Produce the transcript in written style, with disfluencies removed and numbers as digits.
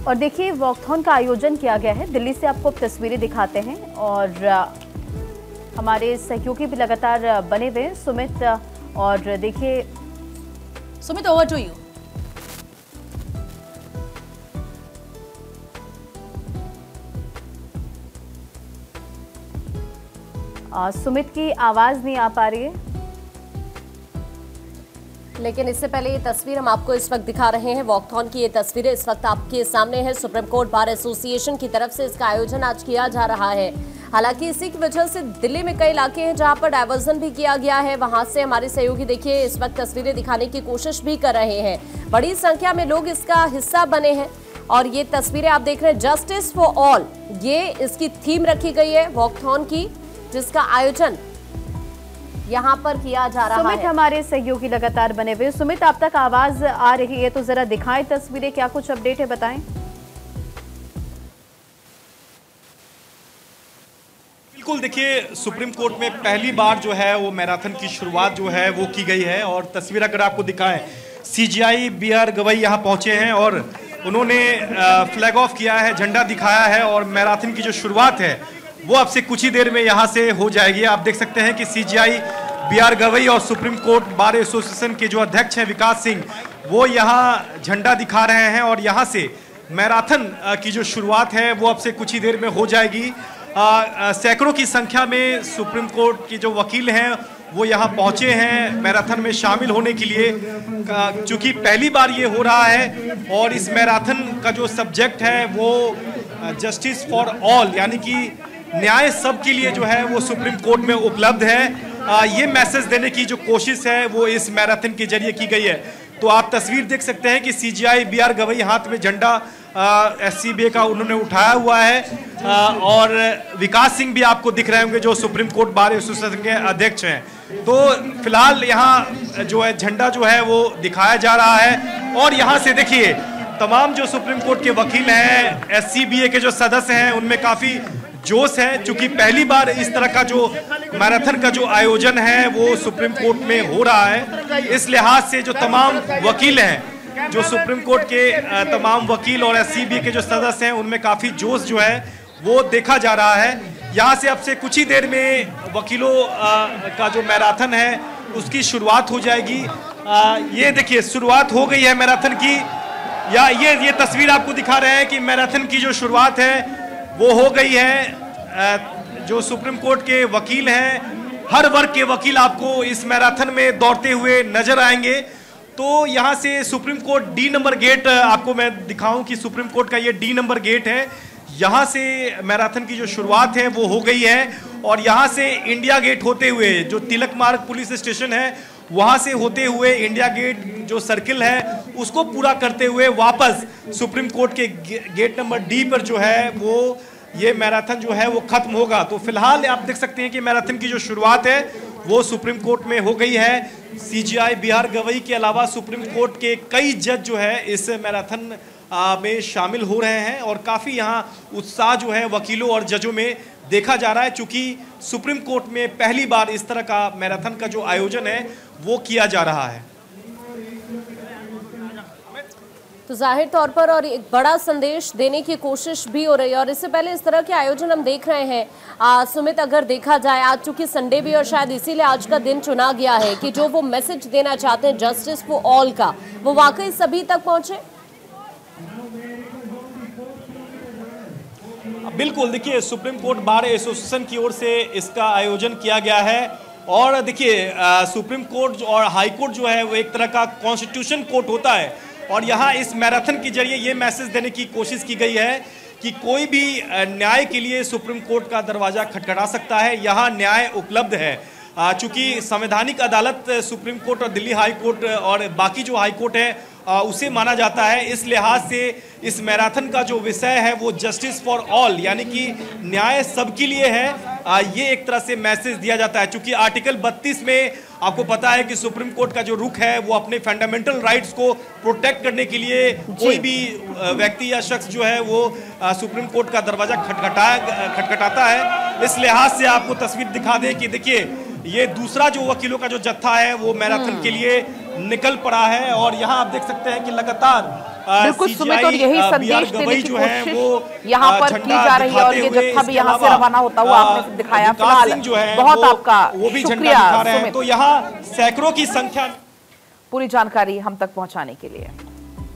और देखिए वॉकथॉन का आयोजन किया गया है, दिल्ली से आपको तस्वीरें दिखाते हैं और हमारे सहयोगी भी लगातार बने हुए हैं सुमित। और देखिए Sumit, over to you. Sumit की आवाज नहीं आ पा रही है, लेकिन इससे पहले ये तस्वीर हम आपको इस वक्त दिखा रहे हैं। वॉकथॉन की ये तस्वीरें इस वक्त आपके सामने है। सुप्रीम कोर्ट बार एसोसिएशन की तरफ से इसका आयोजन आज किया जा रहा है। हालांकि इसी की वजह से दिल्ली में कई इलाके हैं जहां पर डायवर्जन भी किया गया है। वहां से हमारे सहयोगी देखिए इस वक्त तस्वीरें दिखाने की कोशिश भी कर रहे हैं। बड़ी संख्या में लोग इसका हिस्सा बने हैं और ये तस्वीरें आप देख रहे हैं, जस्टिस फॉर ऑल, ये इसकी थीम रखी गई है वॉकथॉन की, जिसका आयोजन यहाँ पर किया जा रहा है। सुमित हमारे सहयोगी लगातार बने हुए। सुमित, आप तक आवाज आ रही है तो जरा दिखाएं तस्वीरें, क्या कुछ अपडेट है बताएं। बिल्कुल, देखिए सुप्रीम कोर्ट में पहली बार जो है वो मैराथन की शुरुआत जो है वो की गई है और तस्वीर अगर आपको दिखाएं, सीजीआई BR गवई यहाँ पहुंचे हैं और उन्होंने फ्लैग ऑफ किया है, झंडा दिखाया है और मैराथन की जो शुरुआत है वो अब से कुछ ही देर में यहाँ से हो जाएगी। आप देख सकते हैं कि सीजीआई BR गवई और सुप्रीम कोर्ट बार एसोसिएशन के जो अध्यक्ष हैं विकास सिंह, वो यहाँ झंडा दिखा रहे हैं और यहाँ से मैराथन की जो शुरुआत है वो अब से कुछ ही देर में हो जाएगी। सैकड़ों की संख्या में सुप्रीम कोर्ट के जो वकील हैं वो यहाँ पहुँचे हैं मैराथन में शामिल होने के लिए, क्योंकि पहली बार ये हो रहा है और इस मैराथन का जो सब्जेक्ट है वो जस्टिस फॉर ऑल, यानी कि न्याय सबके लिए जो है वो सुप्रीम कोर्ट में उपलब्ध है। ये मैसेज देने की जो कोशिश है वो इस मैराथन के जरिए की गई है। तो आप तस्वीर देख सकते हैं कि सीजीआई BR गवई हाथ में झंडा SCBA का उन्होंने उठाया हुआ है और विकास सिंह भी आपको दिख रहे होंगे जो सुप्रीम कोर्ट बार एसोसिएशन के अध्यक्ष हैं। तो फिलहाल यहाँ जो है झंडा जो है वो दिखाया जा रहा है और यहाँ से देखिए तमाम जो सुप्रीम कोर्ट के वकील हैं, SCBA के जो सदस्य हैं, उनमें काफी जोश है, क्योंकि पहली बार इस तरह का जो मैराथन का जो आयोजन है वो सुप्रीम कोर्ट में हो रहा है। इस लिहाज से जो तमाम वकील हैं, जो सुप्रीम कोर्ट के तमाम वकील और SCBA के जो सदस्य हैं, उनमें काफी जोश जो है वो देखा जा रहा है। यहाँ से अब से कुछ ही देर में वकीलों का जो मैराथन है उसकी शुरुआत हो जाएगी। ये देखिए शुरुआत हो गई है मैराथन की, या ये तस्वीर आपको दिखा रहे हैं कि मैराथन की जो शुरुआत है वो हो गई है। जो सुप्रीम कोर्ट के वकील हैं, हर वर्ग के वकील आपको इस मैराथन में दौड़ते हुए नजर आएंगे। तो यहाँ से Supreme Court D number gate, आपको मैं दिखाऊं कि सुप्रीम कोर्ट का ये D नंबर गेट है, यहाँ से मैराथन की जो शुरुआत है वो हो गई है और यहाँ से इंडिया गेट होते हुए जो तिलक मार्ग पुलिस स्टेशन है वहाँ से होते हुए इंडिया गेट जो सर्किल है उसको पूरा करते हुए वापस सुप्रीम कोर्ट के गेट नंबर D पर जो है वो ये मैराथन जो है वो खत्म होगा। तो फिलहाल आप देख सकते हैं कि मैराथन की जो शुरुआत है वो सुप्रीम कोर्ट में हो गई है। सीजीआई BR गवई के अलावा सुप्रीम कोर्ट के कई जज जो है इस मैराथन में शामिल हो रहे हैं और काफ़ी यहाँ उत्साह जो है वकीलों और जजों में देखा जा रहा है, चूँकि सुप्रीम कोर्ट में पहली बार इस तरह का मैराथन का जो आयोजन है वो किया जा रहा है। तो जाहिर तौर पर और एक बड़ा संदेश देने की कोशिश भी हो रही है और इससे पहले इस तरह के आयोजन हम देख रहे हैं। सुमित, अगर देखा जाए आज चूंकि संडे भी और शायद इसीलिए आज का दिन चुना गया है कि जो वो मैसेज देना चाहते हैं जस्टिस फॉर ऑल का, वो वाकई सभी तक पहुंचे। बिल्कुल, देखिए सुप्रीम कोर्ट बार एसोसिएशन की ओर से इसका आयोजन किया गया है और देखिए सुप्रीम कोर्ट और हाई कोर्ट जो है वो एक तरह का कॉन्स्टिट्यूशन कोर्ट होता है और यहाँ इस मैराथन के जरिए ये मैसेज देने की कोशिश की गई है कि कोई भी न्याय के लिए सुप्रीम कोर्ट का दरवाजा खटखटा सकता है, यहाँ न्याय उपलब्ध है। चूंकि संवैधानिक अदालत सुप्रीम कोर्ट और दिल्ली हाई कोर्ट और बाकी जो हाई कोर्ट है उसे माना जाता है। इस लिहाज से इस मैराथन का जो विषय है वो जस्टिस फॉर ऑल, यानी कि न्याय सबके लिए है। ये एक तरह से मैसेज दिया जाता है, चूंकि आर्टिकल 32 में आपको पता है कि सुप्रीम कोर्ट का जो रुख है वो अपने फंडामेंटल राइट्स को प्रोटेक्ट करने के लिए कोई भी व्यक्ति या शख्स जो है वो सुप्रीम कोर्ट का दरवाजा खटखटाता है। इस लिहाज से आपको तस्वीर दिखा दें कि देखिए ये दूसरा जो वकीलों का जो जत्था है वो मैराथन के लिए निकल पड़ा है और यहाँ आप देख सकते हैं कि लगातार बिल्कुल सुमित, और यही संदेश देने की कोशिश यहाँ पर की जा रही है और ये जत्था भी यहाँ से रवाना होता हुआ आपने दिखाया। फिलहाल बहुत आपका शुक्रिया सुमित, तो यहाँ सैकड़ों की संख्या। पूरी जानकारी हम तक पहुँचाने के लिए।